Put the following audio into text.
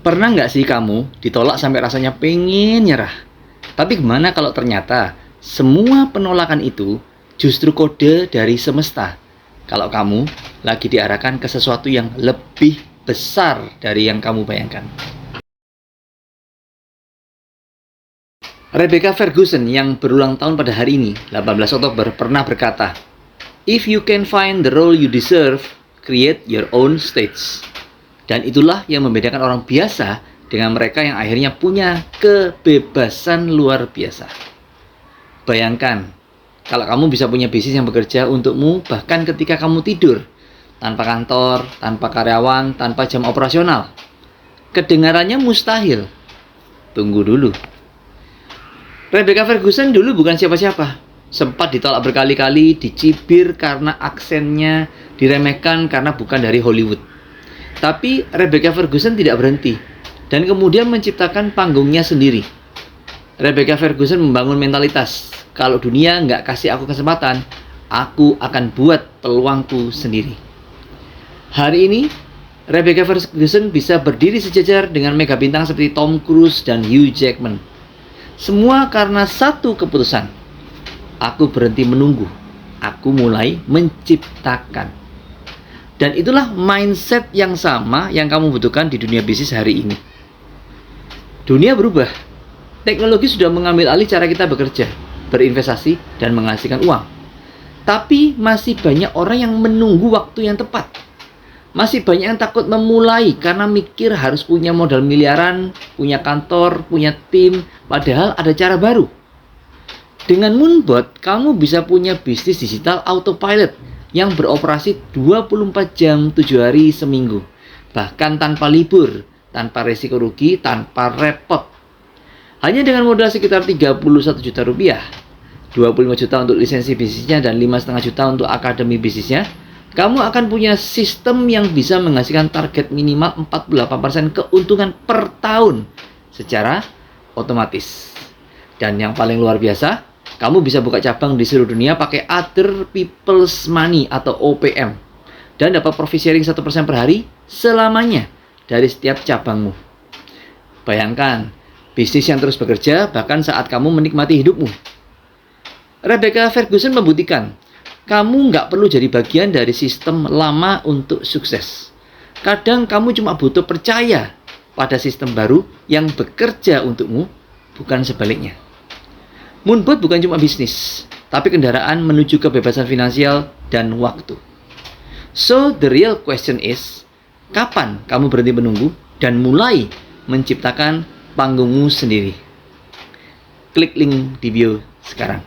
Pernah nggak sih kamu ditolak sampai rasanya pengen nyerah? Tapi gimana kalau ternyata semua penolakan itu justru kode dari semesta? Kalau kamu lagi diarahkan ke sesuatu yang lebih besar dari yang kamu bayangkan. Rebecca Ferguson yang berulang tahun pada hari ini, 18 Oktober, pernah berkata, "If you can find the role you deserve, create your own stage." Dan itulah yang membedakan orang biasa dengan mereka yang akhirnya punya kebebasan luar biasa. Bayangkan, kalau kamu bisa punya bisnis yang bekerja untukmu bahkan ketika kamu tidur, tanpa kantor, tanpa karyawan, tanpa jam operasional. Kedengarannya mustahil. Tunggu dulu. Rebecca Ferguson dulu bukan siapa-siapa. Sempat ditolak berkali-kali, dicibir karena aksennya, diremehkan karena bukan dari Hollywood. Tapi Rebecca Ferguson tidak berhenti dan kemudian menciptakan panggungnya sendiri. Rebecca Ferguson membangun mentalitas, kalau dunia nggak kasih aku kesempatan, aku akan buat peluangku sendiri. Hari ini, Rebecca Ferguson bisa berdiri sejajar dengan mega bintang seperti Tom Cruise dan Hugh Jackman. Semua karena satu keputusan. Aku berhenti menunggu, aku mulai menciptakan. Dan itulah mindset yang sama yang kamu butuhkan di dunia bisnis hari ini. Dunia berubah. Teknologi sudah mengambil alih cara kita bekerja, berinvestasi, dan menghasilkan uang. Tapi masih banyak orang yang menunggu waktu yang tepat. Masih banyak yang takut memulai karena mikir harus punya modal miliaran, punya kantor, punya tim, padahal ada cara baru. Dengan Moonbot, kamu bisa punya bisnis digital autopilot yang beroperasi 24 jam 7 hari seminggu. Bahkan tanpa libur, tanpa resiko rugi, tanpa repot. Hanya dengan modal sekitar 31 juta rupiah, 25 juta untuk lisensi bisnisnya dan 5,5 juta untuk akademi bisnisnya, kamu akan punya sistem yang bisa menghasilkan target minimal 48% keuntungan per tahun secara otomatis. Dan yang paling luar biasa, kamu bisa buka cabang di seluruh dunia pakai Other People's Money atau OPM. Dan dapat profit sharing 1% per hari selamanya dari setiap cabangmu. Bayangkan, bisnis yang terus bekerja bahkan saat kamu menikmati hidupmu. Rebecca Ferguson membuktikan, kamu nggak perlu jadi bagian dari sistem lama untuk sukses. Kadang kamu cuma butuh percaya pada sistem baru yang bekerja untukmu, bukan sebaliknya. Moonbot bukan cuma bisnis, tapi kendaraan menuju kebebasan finansial dan waktu. So, the real question is, kapan kamu berhenti menunggu dan mulai menciptakan panggungmu sendiri? Klik link di bio sekarang.